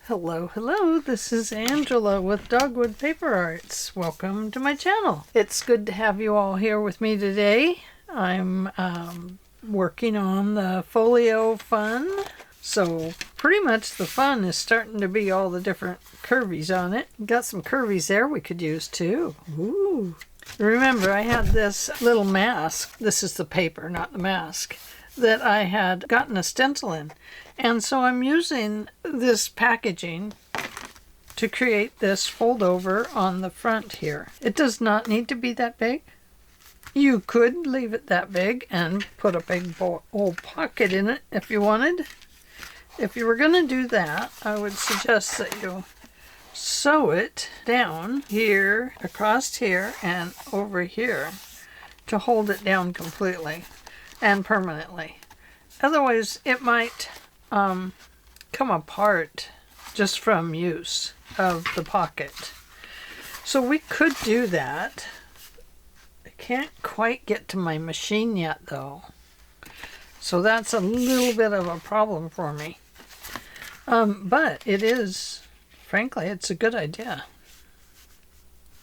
Hello, hello, this is Angela with Dogwood Paper Arts. Welcome to my channel. It's good to have you all here with me today. I'm working on the Folio Fun. So pretty much the fun is starting to be all the different curvies on it. Got some curvies there we could use too. Ooh. Remember, I had this little mask. This is the paper, not the mask, that I had gotten a stencil in. And so I'm using this packaging to create this fold over on the front here. It does not need to be that big. You could leave it that big and put a big old pocket in it if you wanted. If you were going to do that, I would suggest that you sew it down here, across here, and over here to hold it down completely and permanently. Otherwise, it might come apart just from use of the pocket. So we could do that. I can't quite get to my machine yet though. So that's a little bit of a problem for me. But it is, frankly, it's a good idea.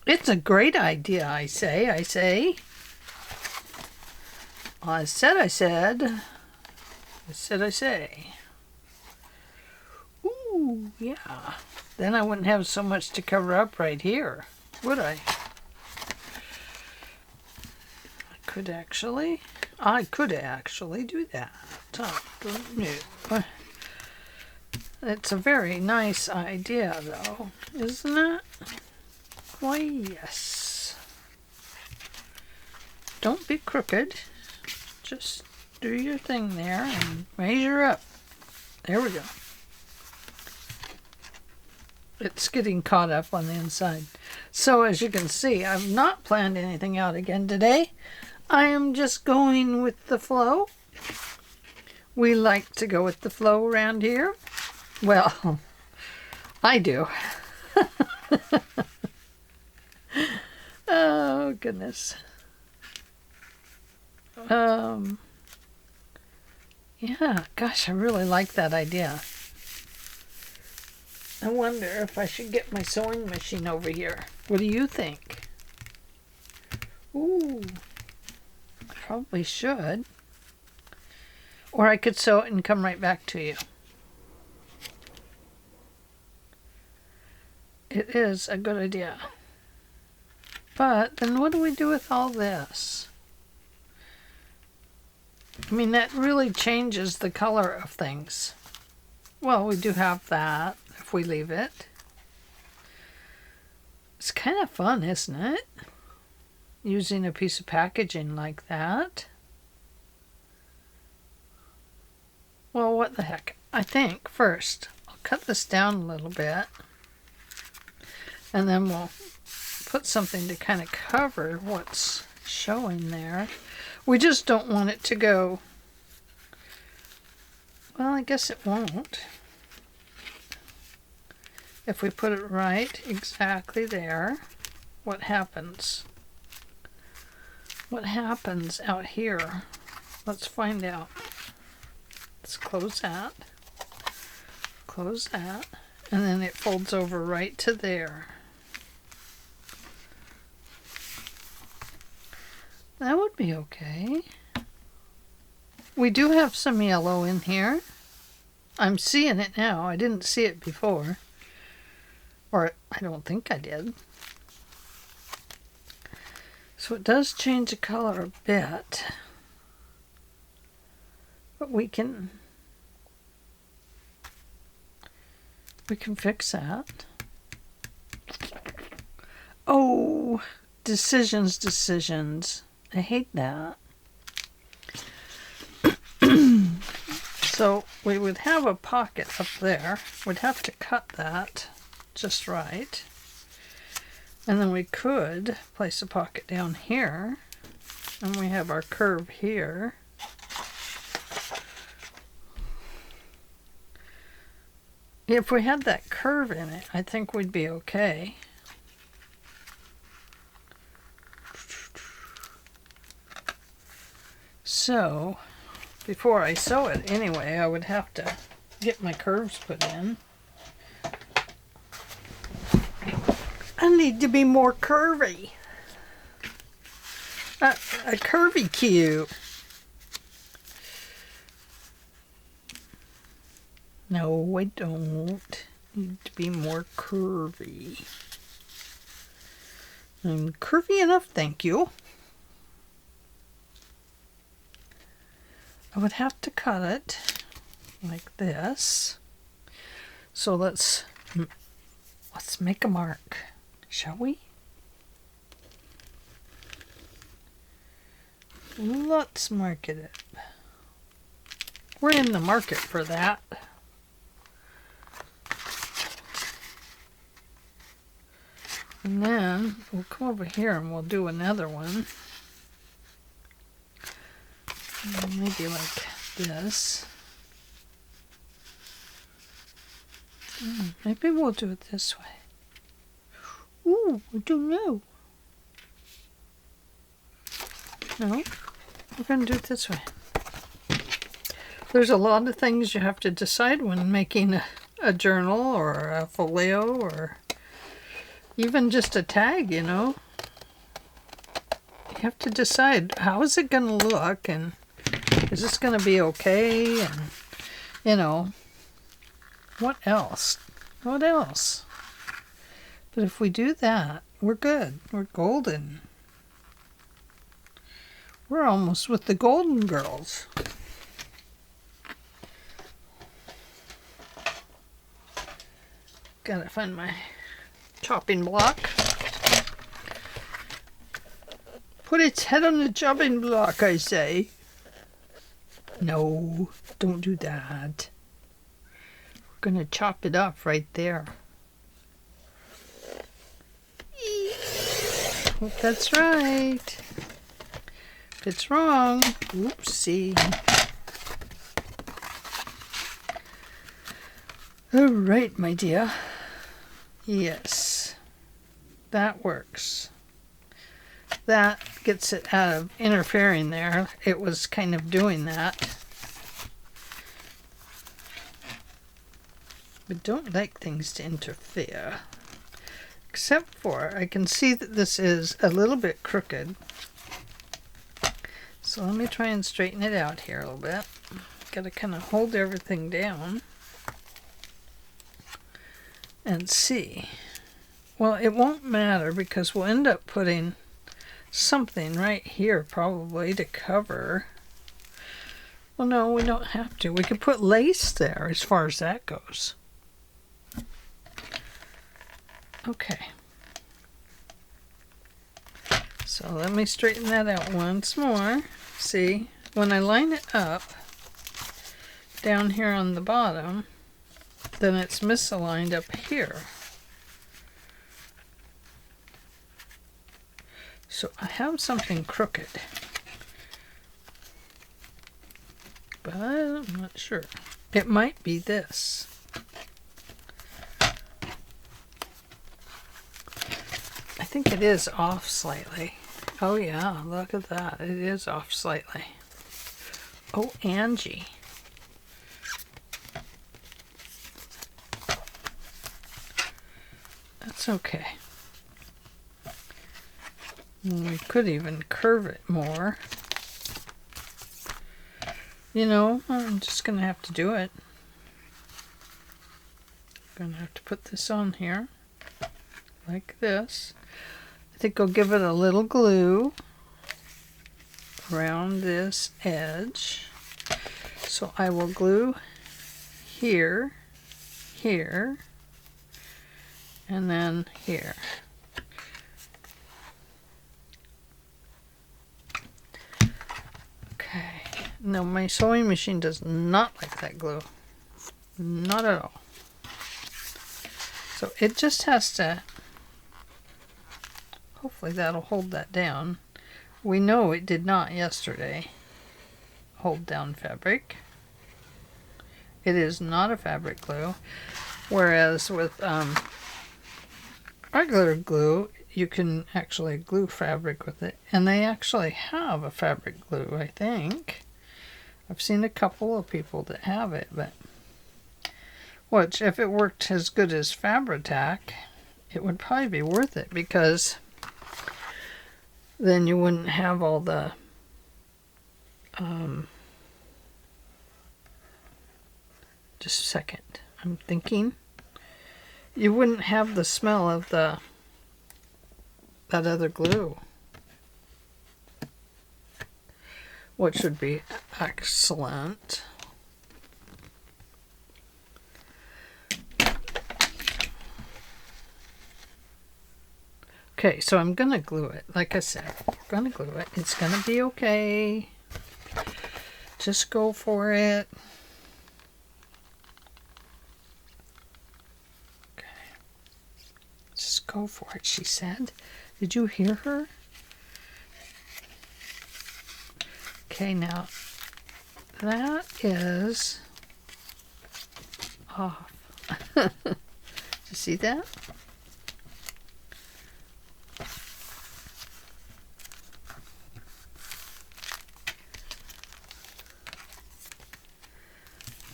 It's a great idea, I say. I say. Ooh, yeah. Then I wouldn't have so much to cover up right here, would I? I could actually do that. It's a very nice idea, though, isn't it? Why, yes. Don't be crooked. Just do your thing there and measure up. There we go. It's getting caught up on the inside. So as you can see, I've not planned anything out again today. I am just going with the flow. We like to go with the flow around here. Well, I do. Oh, goodness. Yeah, gosh, I really like that idea. I wonder if I should get my sewing machine over here. What do you think? Ooh, I probably should. Or I could sew it and come right back to you. It is a good idea. But then what do we do with all this? I mean, that really changes the color of things. Well, we do have that if we leave it. It's kind of fun, isn't it? Using a piece of packaging like that. Well, what the heck? I think first I'll cut this down a little bit. And then we'll put something to kind of cover what's showing there. We just don't want it to go, well, I guess it won't. If we put it right exactly there, what happens? What happens out here? Let's find out. Let's close that, and then it folds over right to there. That would be okay. We do have some yellow in here. I'm seeing it now. I didn't see it before. Or I don't think I did. So it does change the color a bit. But we can fix that. Oh, decisions. I hate that. So we would have a pocket up there. We'd have to cut that just right. And then we could place a pocket down here. And we have our curve here. If we had that curve in it, I think we'd be okay. So, before I sew it anyway, I would have to get my curves put in. I need to be more curvy. A curvy cube. No, I don't need to be more curvy. I'm curvy enough, thank you. I would have to cut it like this. So let's make a mark, shall we? Let's mark it up. We're in the market for that. And then we'll come over here and we'll do another one. Maybe like this. Maybe we'll do it this way. Ooh, I don't know. No, we're going to do it this way. There's a lot of things you have to decide when making a journal or a folio or even just a tag, you know. You have to decide, how is it going to look, and is this going to be okay, and, you know, what else? What else? But if we do that, we're good. We're golden. We're almost with the Golden Girls. Gotta find my chopping block. Put its head on the chopping block, I say. No, don't do that. We're gonna chop it up right there. Hope that's right. If it's wrong, oopsie. All right, my dear. Yes, that works. That gets it out of interfering there. It was kind of doing that. I don't like things to interfere. Except for, I can see that this is a little bit crooked. So let me try and straighten it out here a little bit. Got to kind of hold everything down and see. Well, it won't matter because we'll end up putting something right here probably to cover. Well, no, we don't have to. We could put lace there as far as that goes. Okay. So let me straighten that out once more. See, when I line it up down here on the bottom, then it's misaligned up here. So I have something crooked, but I'm not sure. It might be this. I think it is off slightly. Oh yeah, look at that. It is off slightly. Oh, Angie. That's okay. We could even curve it more. You know, I'm just going to have to do it. I'm going to have to put this on here like this. I think I'll give it a little glue around this edge. So I will glue here, here, and then here. Okay. No, my sewing machine does not like that glue. Not at all. So it just has to, hopefully that'll hold that down. We know it did not yesterday hold down fabric. It is not a fabric glue. Whereas with regular glue, you can actually glue fabric with it. And they actually have a fabric glue, I think. I've seen a couple of people that have it, but which if it worked as good as Fabri-Tac, it would probably be worth it, because then you wouldn't have all the just a second, I'm thinking. You wouldn't have the smell of that other glue, which would be excellent. Okay, so I'm gonna glue it. Like I said, we're gonna glue it. It's gonna be okay. Just go for it. Okay. Just go for it, she said. Did you hear her? Okay, now that is off. Did you see that?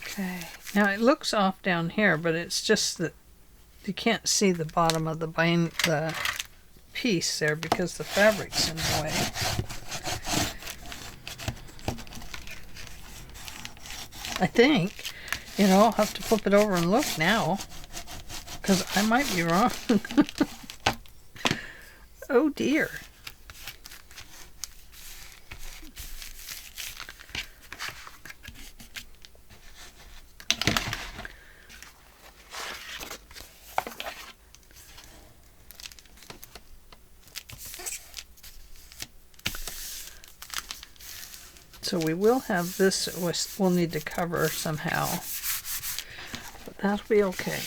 Okay, now it looks off down here, but it's just that you can't see the bottom of the piece there because the fabric's in the way. I think, I'll have to flip it over and look now, because I might be wrong. Oh dear. So we will have this, we'll need to cover somehow, but that'll be okay.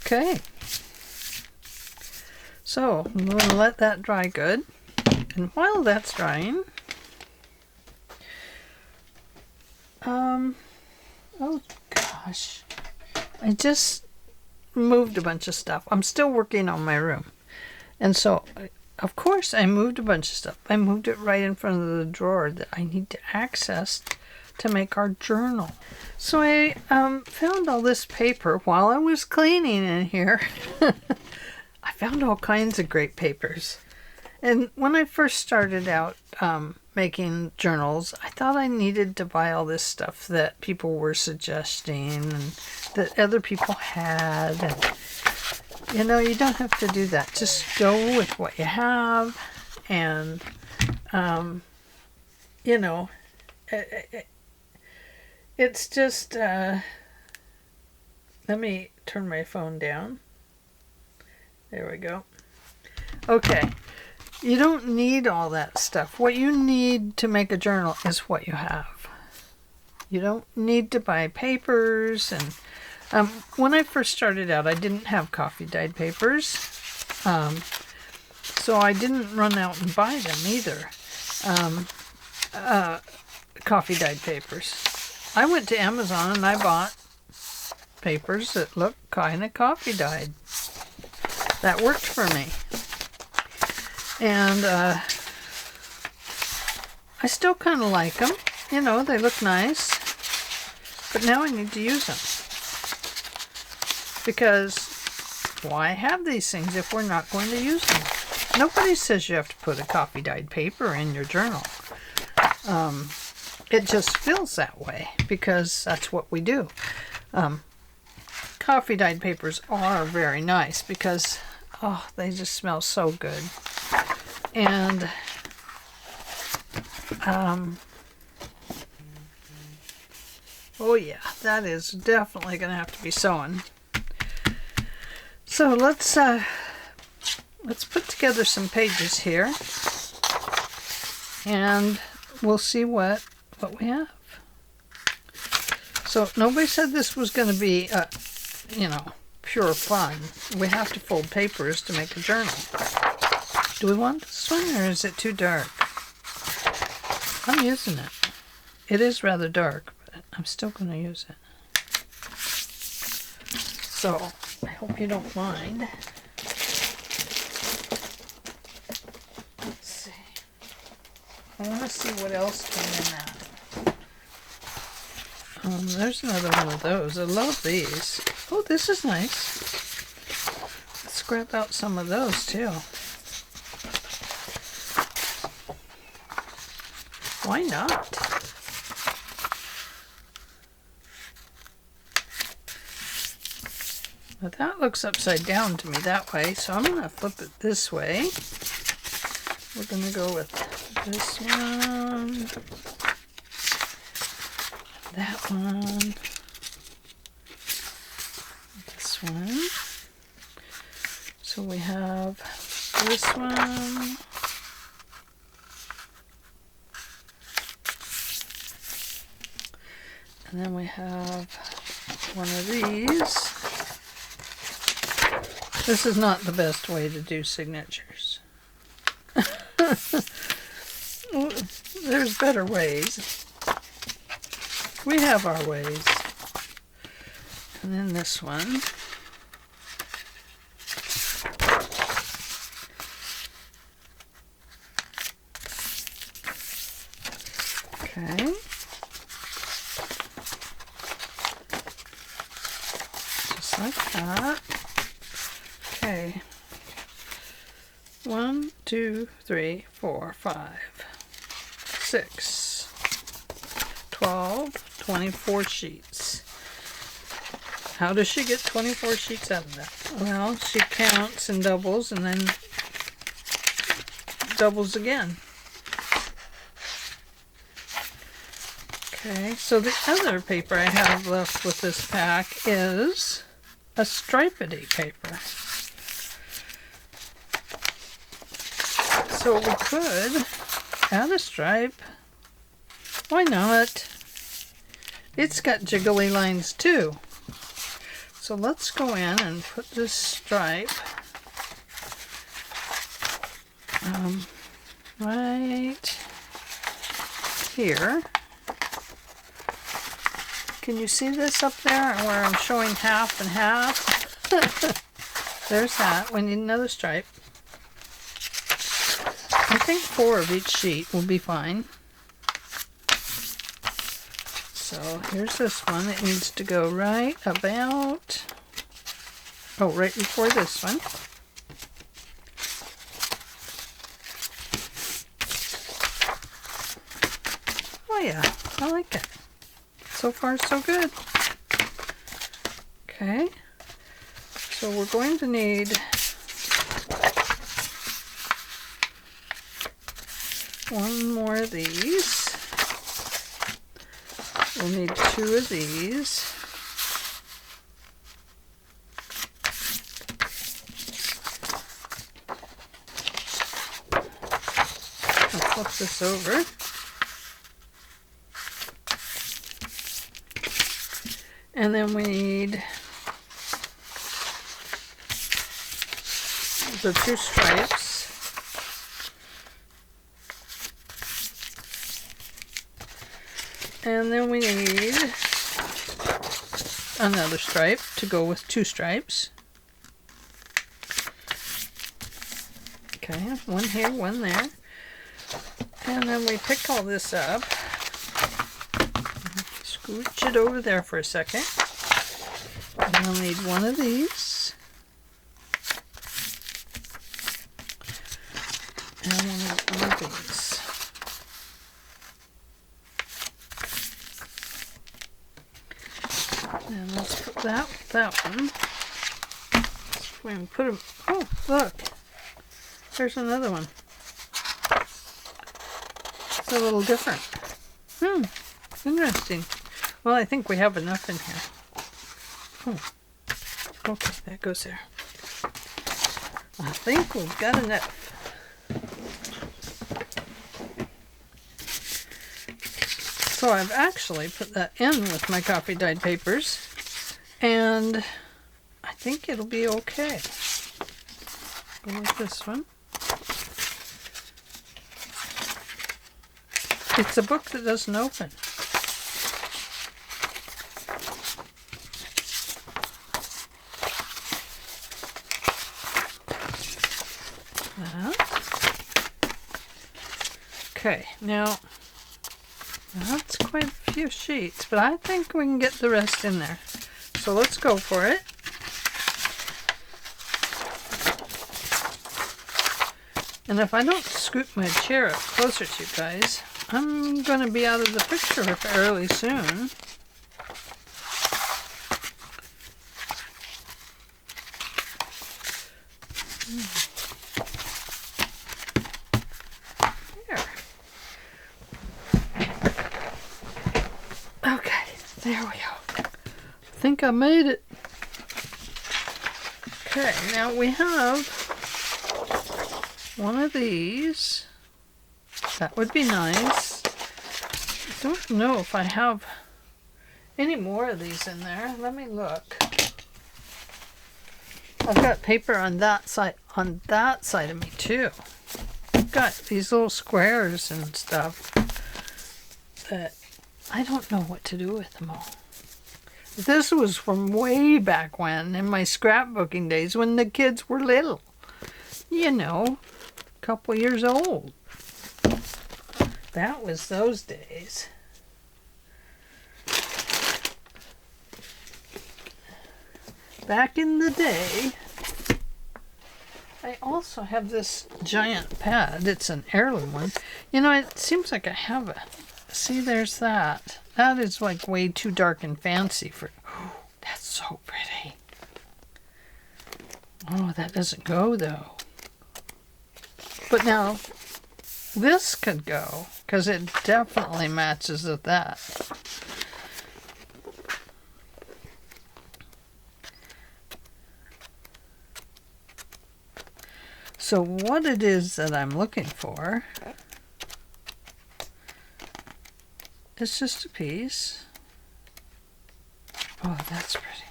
Okay, so I'm going to let that dry good, and while that's drying, oh gosh, I just moved a bunch of stuff. I'm still working on my room, and so of course I moved a bunch of stuff. I moved it right in front of the drawer that I need to access to make our journal. So I found all this paper while I was cleaning in here. I found all kinds of great papers. And when I first started out making journals, I thought I needed to buy all this stuff that people were suggesting and that other people had. And, you don't have to do that. Just go with what you have. And, it's just, let me turn my phone down. There we go. Okay. You don't need all that stuff. What you need to make a journal is what you have. You don't need to buy papers. And when I first started out, I didn't have coffee dyed papers. So I didn't run out and buy them either. Coffee dyed papers. I went to Amazon and I bought papers that looked kind of coffee dyed. That worked for me. And I still kind of like them. They look nice. But now I need to use them. Because why have these things if we're not going to use them? Nobody says you have to put a coffee dyed paper in your journal. It just feels that way because that's what we do. Coffee dyed papers are very nice because they just smell so good. And oh yeah, that is definitely going to have to be sewn. So let's put together some pages here, and we'll see what we have. So nobody said this was going to be, pure fun. We have to fold papers to make a journal. Do we want this one, or is it too dark? I'm using it. It is rather dark, but I'm still going to use it. So I hope you don't mind. Let's see. I want to see what else came in that. There's another one of those. I love these. Oh, this is nice. Let's grab out some of those too. Why not? But that looks upside down to me that way, so I'm going to flip it this way. We're going to go with this one, that one, this one. So we have this one, and then we have one of these. This is not the best way to do signatures. There's better ways. We have our ways. And then this one. Okay. Just like that. Okay. 1, 2, 3, 4, 5, 6, 12, 24 sheets. How does she get 24 sheets out of that? Well, she counts and doubles and then doubles again. Okay, so the other paper I have left with this pack is a stripedy paper. So we could add a stripe. Why not? It's got jiggly lines too. So let's go in and put this stripe right here. Can you see this up there where I'm showing half and half? There's that. We need another stripe. I think 4 of each sheet will be fine. So here's this one. It needs to go right about, right before this one. Oh yeah, I like it. So far so good. Okay, so we're going to need one more of these. We'll need 2 of these. I'll flip this over. And then we need the 2 stripes. And then we need another stripe to go with 2 stripes. Okay, one here, one there. And then we pick all this up. Scooch it over there for a second. And we'll need one of these. And we'll need one of these. And let's put that one. We can put them. Oh, look! There's another one. It's a little different. Interesting. Well, I think we have enough in here. Oh, okay, that goes there. I think we've got enough. So I've actually put that in with my coffee dyed papers, and I think it'll be okay. Go with this one. It's a book that doesn't open. Okay, now That's quite a few sheets, but I think we can get the rest in there. So let's go for it. And if I don't scoot my chair up closer to you guys, I'm going to be out of the picture fairly soon. There. Okay, there we go. I think I made it. Okay, now we have one of these. That would be nice. I don't know if I have any more of these in there. Let me look. I've got paper on that side of me too. I've got these little squares and stuff that I don't know what to do with them all. This was from way back when, in my scrapbooking days, when the kids were little. You know, a couple years old. That was those days. Back in the day, I also have this giant pad. It's an heirloom one. You know, it seems like I have a... See, there's that. That is like way too dark and fancy for... Oh, that's so pretty. Oh, that doesn't go though. But now, this could go, because it definitely matches with that. So what it is that I'm looking for, it's just a piece. Oh, that's pretty.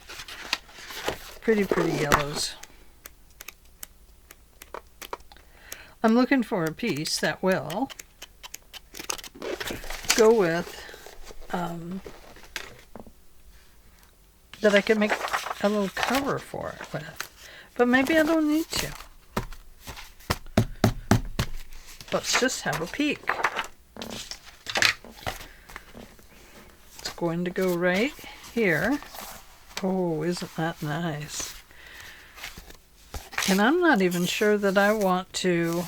Pretty, pretty yellows. I'm looking for a piece that will go with, that I can make a little cover for it with. But maybe I don't need to. Let's just have a peek. It's going to go right here. Oh, isn't that nice? And I'm not even sure that I want to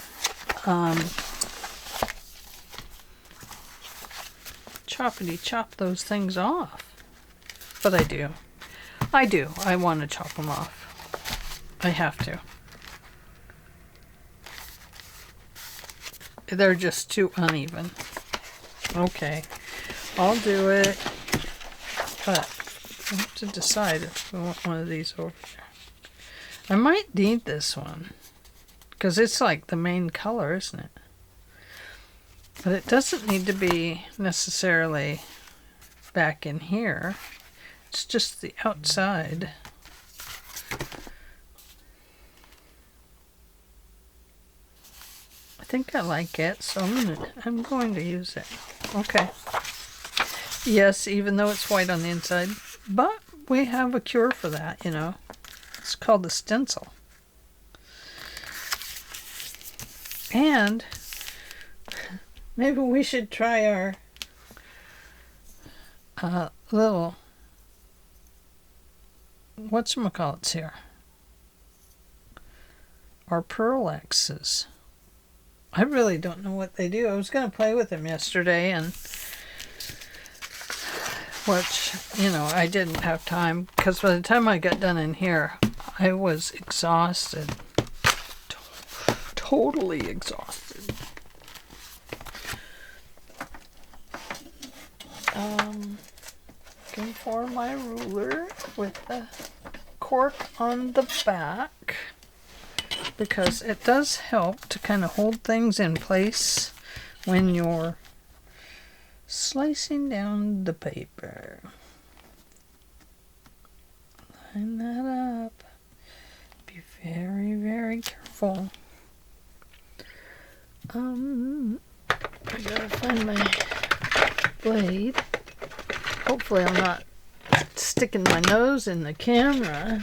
choppity chop those things off. But I do. I do. I want to chop them off. I have to. They're just too uneven. Okay, I'll do it. But I have to decide if I want one of these over there. I might need this one, because it's like the main color, isn't it? But it doesn't need to be necessarily back in here. It's just the outside. I think I like it, so I'm going to use it. Okay. Yes, even though it's white on the inside, but we have a cure for that, you know. It's called the stencil. And maybe we should try our little whatchamacallits here. Our pearl X's. I really don't know what they do. I was going to play with them yesterday, and which, you know, I didn't have time, because by the time I got done in here, I was exhausted. Totally exhausted. Looking for my ruler with the cork on the back, because it does help to kind of hold things in place when you're slicing down the paper. Line that up. Be very, very careful. I gotta find my blade. Hopefully I'm not sticking my nose in the camera.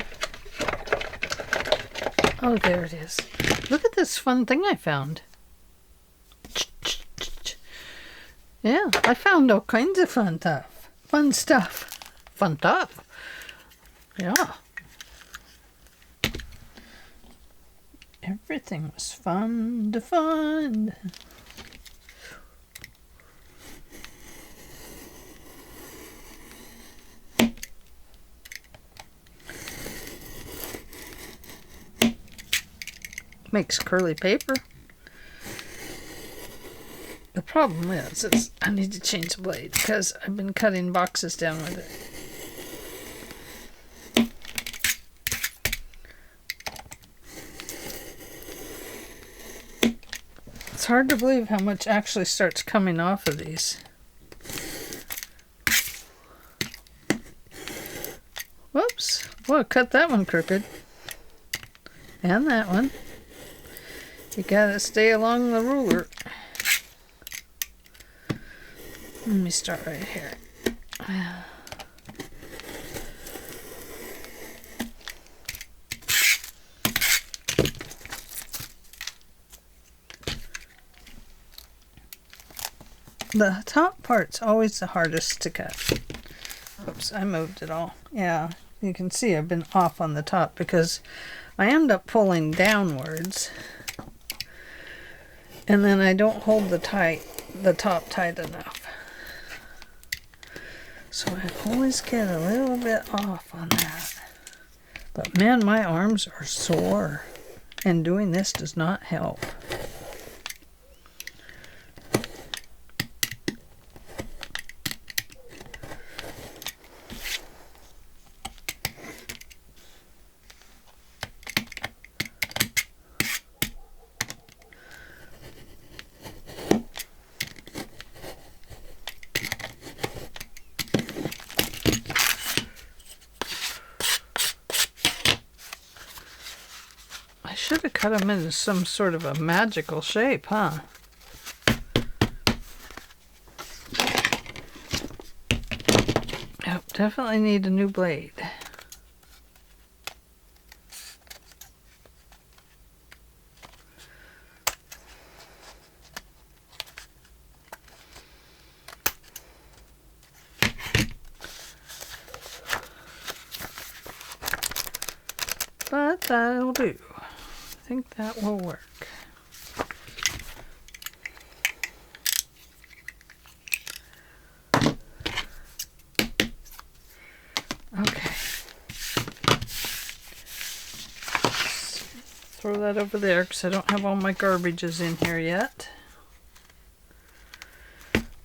Oh, there it is. Look at this fun thing I found. Yeah, I found all kinds of fun stuff. Fun stuff. Fun stuff. Yeah. Everything was fun to find. Makes curly paper. The problem is I need to change the blade because I've been cutting boxes down with it. It's hard to believe how much actually starts coming off of these. Whoops. Well, I cut that one crooked. And that one. You gotta stay along the ruler. Let me start right here. The top part's always the hardest to cut. Oops, I moved it all. Yeah, you can see I've been off on the top because I end up pulling downwards. And then I don't hold the top tight enough. So I always get a little bit off on that. But man, my arms are sore. And doing this does not help. Should have cut them into some sort of a magical shape, huh? Yep, definitely need a new blade. But that'll do. I think that will work. Okay. Throw that over there because I don't have all my garbages in here yet.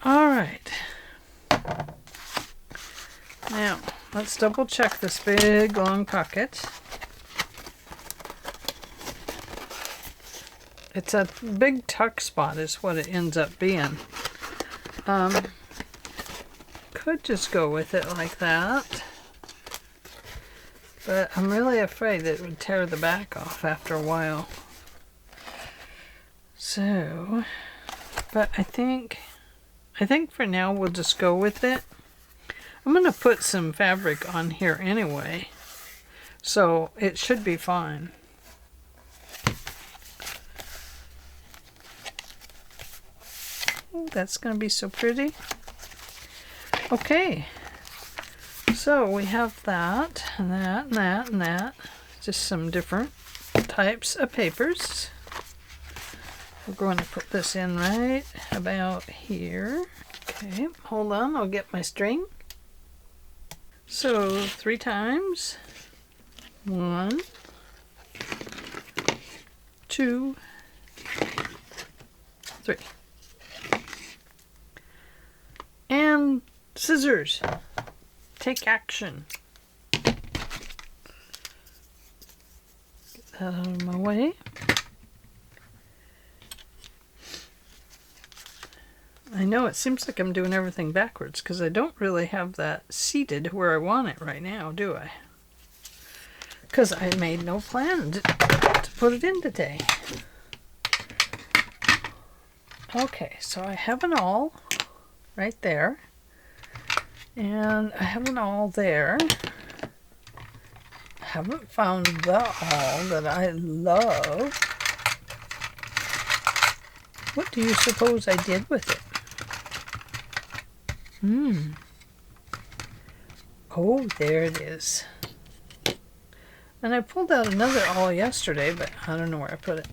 All right. Now, let's double check this big long pocket. It's a big tuck spot is what it ends up being. Could just go with it like that. But I'm really afraid it would tear the back off after a while. So, but I think for now we'll just go with it. I'm going to put some fabric on here anyway. So it should be fine. Oh, that's going to be so pretty. Okay, so we have that, and that, and that, and that. Just some different types of papers. We're going to put this in right about here. Okay, hold on, I'll get my string. So 3 times. 1, 2, 3. And scissors. Take action. Get that out of my way. I know it seems like I'm doing everything backwards because I don't really have that seated where I want it right now, do I? Because I made no plan to put it in today. Okay, so I have an awl right there, and I have an awl there. I haven't found the awl that I love. What do you suppose I did with it? Oh, there it is. And I pulled out another awl yesterday, but I don't know where I put it.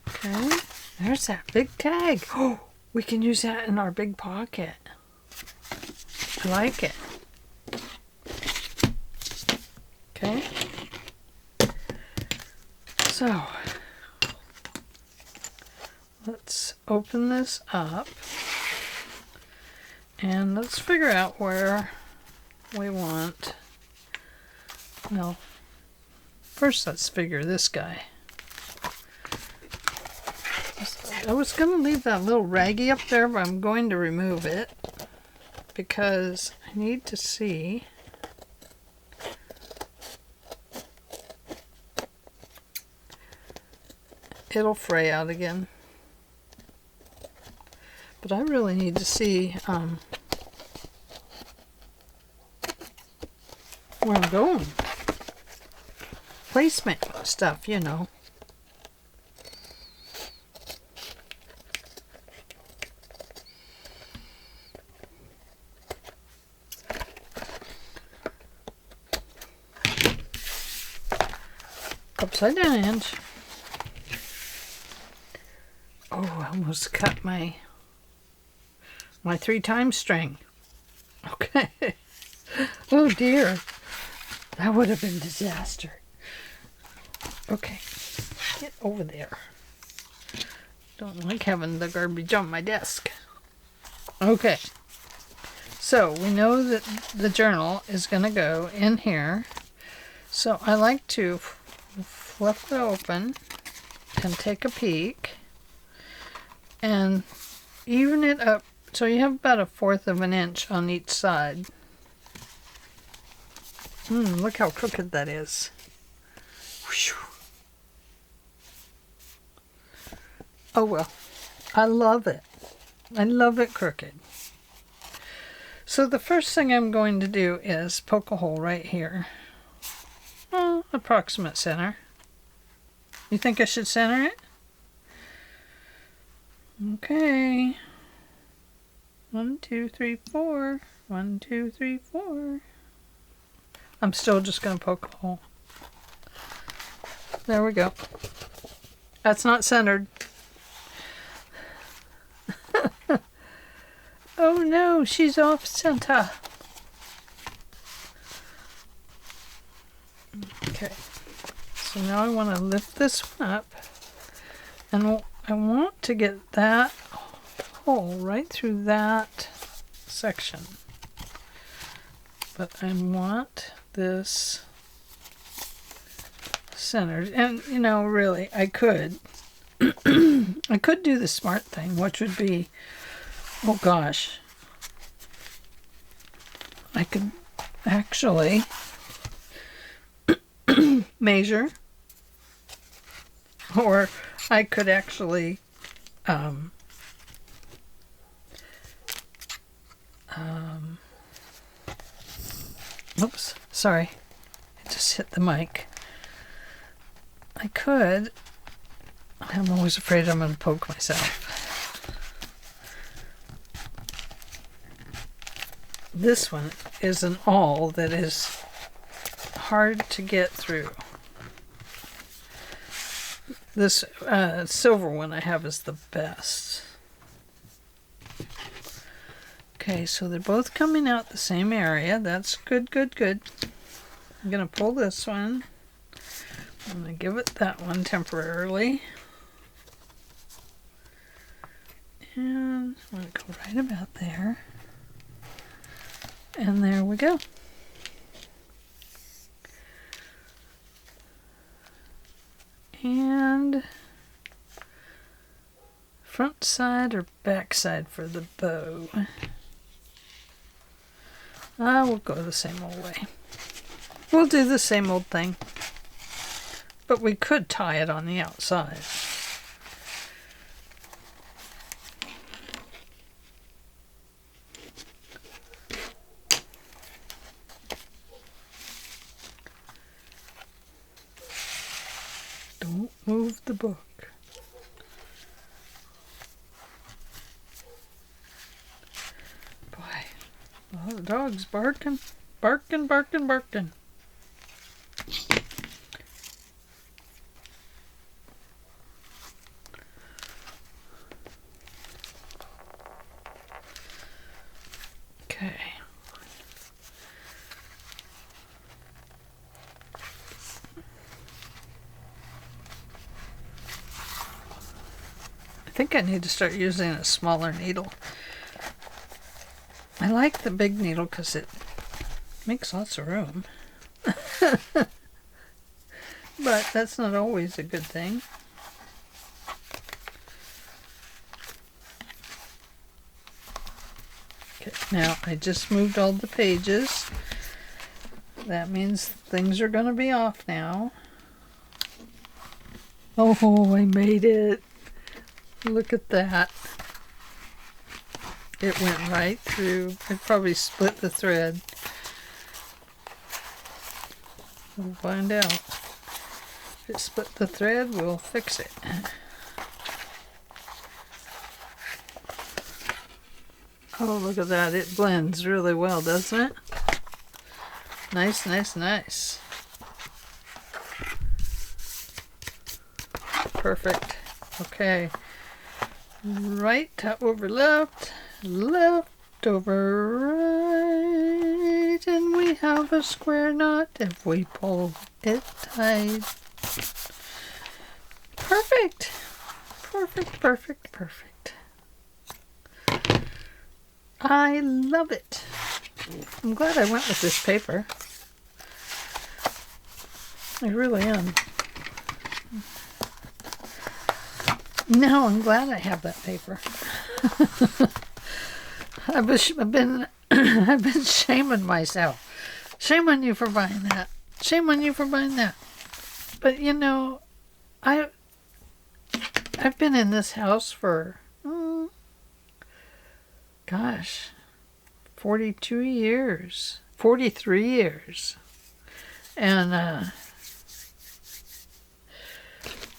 Okay, there's that big tag. Oh, we can use that in our big pocket. I like it. Okay. So, let's open this up. And let's figure out where we want. Well, first let's figure this guy. I was going to leave that little raggy up there, but I'm going to remove it because I need to see. It'll fray out again. But I really need to see where I'm going. Placement stuff, you know. Upside down inch. Oh, I almost cut my 3-time string. Okay. Oh dear. That would have been a disaster. Okay. Get over there. Don't like having the garbage on my desk. Okay. So we know that the journal is going to go in here. So I like to flip it open and take a peek and even it up. So you have about 1/4 of an inch on each side. Look how crooked that is. Whew. Oh well, I love it. I love it crooked. So the first thing I'm going to do is poke a hole right here. Oh, approximate center. You think I should center it? Okay. 1, 2, 3, 4. 1, 2, 3, 4. I'm still just going to poke a hole. There we go. That's not centered. Oh no, she's off center. Okay. So now I want to lift this one up. And I want to get that hole right through that section. But I want this centered. And, you know, really, I could. I could do the smart thing, which would be, oh gosh. I could actually measure. Or I could actually oops, sorry. I just hit the mic. I could. I'm always afraid I'm going to poke myself. This one is an awl that is hard to get through. This silver one I have is the best. Okay, so they're both coming out the same area. That's good, good, good. I'm going to pull this one. I'm going to give it that one temporarily. And I'm going to go right about there. And there we go. And front side or back side for the bow. We'll go the same old way. We'll do the same old thing. But we could tie it on the outside. Don't move the book. Oh, the dog's barking, barking, barking, barking. Okay. I think I need to start using a smaller needle. I like the big needle because it makes lots of room. But that's not always a good thing. Okay, now I just moved all the pages. That means things are going to be off now. Oh, I made it. Look at that. It went right through. It probably split the thread. We'll find out. If it split the thread, we'll fix it. Oh, look at that. It blends really well, doesn't it? Nice, nice, nice. Perfect. Okay. Right over left, left over right, and we have a square knot if we pull it tight. Perfect. Perfect, perfect, perfect. I love it. I'm glad I went with this paper. I really am. No, I'm glad I have that paper. I've been shaming myself. Shame on you for buying that. Shame on you for buying that. But you know, I've been in this house for gosh, 42 years, 43 years, and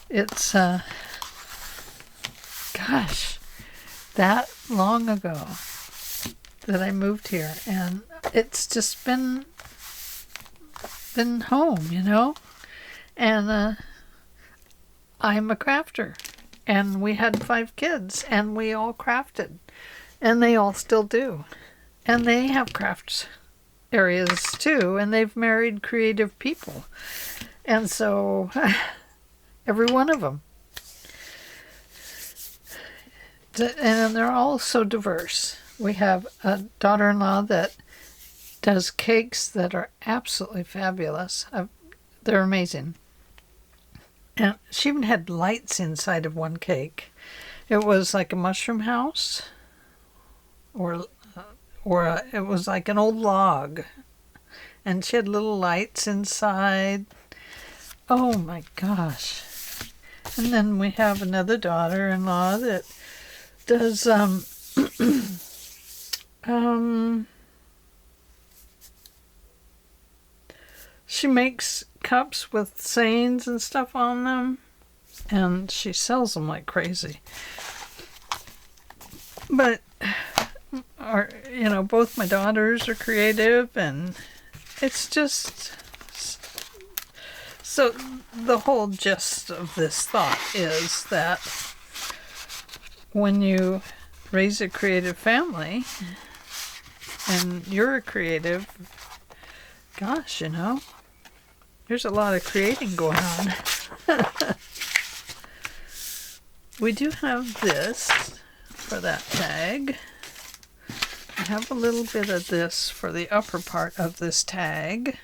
it's gosh, that long ago that I moved here, and it's just been home, you know. And I'm a crafter, and we had 5 kids, and we all crafted, and they all still do, and they have crafts areas too, and they've married creative people, and so every one of them. And they're all so diverse. We have a daughter-in-law that does cakes that are absolutely fabulous. They're amazing. And she even had lights inside of one cake. It was like a mushroom house, or it was like an old log, and she had little lights inside. Oh my gosh! And then we have another daughter-in-law that does she makes cups with sayings and stuff on them, and she sells them like crazy. But both my daughters are creative, and it's just so the whole gist of this thought is that when you raise a creative family and you're a creative, gosh, there's a lot of creating going on. We do have this for that tag. I have a little bit of this for the upper part of this tag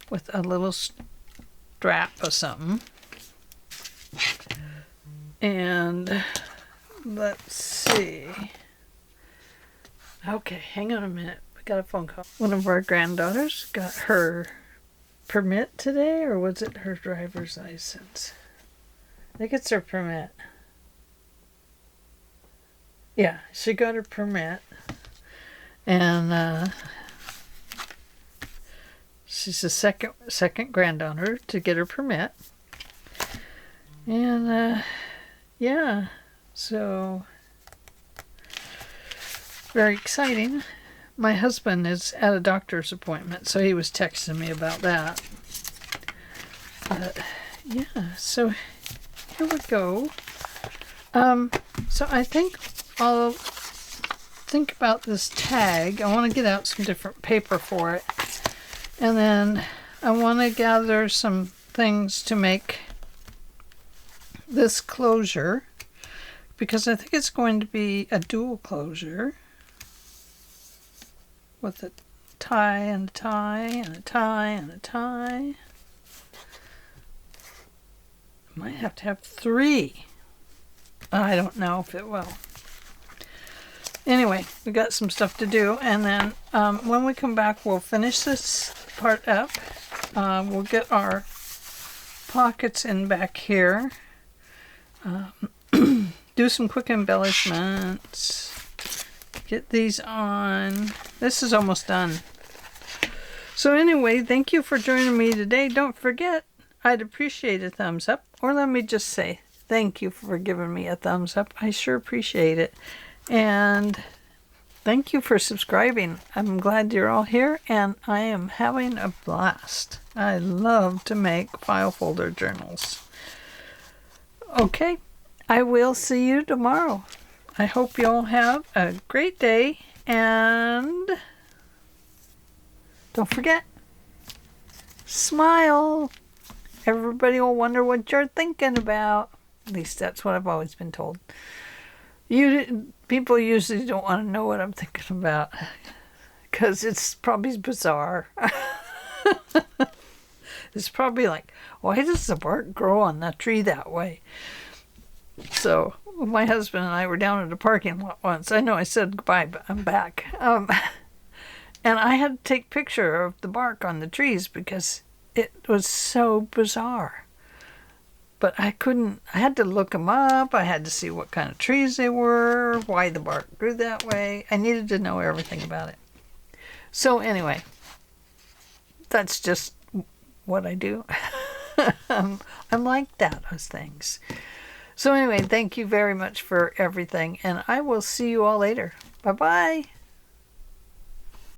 with a little strap or something. And let's see. Okay, hang on a minute. We got a phone call. One of our granddaughters got her permit today, or was it her driver's license? I think it's her permit. Yeah, she got her permit, and she's the second granddaughter to get her permit. And yeah, so very exciting. My husband is at a doctor's appointment, so he was texting me about that. But yeah, so here we go. So I think I'll think about this tag. I want to get out some different paper for it. And then I want to gather some things to make this closure, because I think it's going to be a dual closure with a tie and a tie and a tie and a tie. Might have to have 3. I don't know if it will. Anyway, we got some stuff to do, and then when we come back, we'll finish this part up. We'll get our pockets in back here. Do some quick embellishments. Get these on. This is almost done. So anyway, thank you for joining me today. Don't forget, I'd appreciate a thumbs up, or let me just say thank you for giving me a thumbs up. I sure appreciate it. And thank you for subscribing. I'm glad you're all here, and I am having a blast. I love to make file folder journals. Okay, I will see you tomorrow. I hope you all have a great day, and don't forget, smile. Everybody will wonder what you're thinking about. At least that's what I've always been told. People usually don't want to know what I'm thinking about, because it's probably bizarre. It's probably like, why does the bark grow on that tree that way? So my husband and I were down at a parking lot once. I know I said goodbye, but I'm back. And I had to take a picture of the bark on the trees because it was so bizarre. But I had to look them up. I had to see what kind of trees they were, why the bark grew that way. I needed to know everything about it. So anyway, that's just what I do. I'm like that with things. So anyway, thank you very much for everything, and I will see you all later. Bye-bye.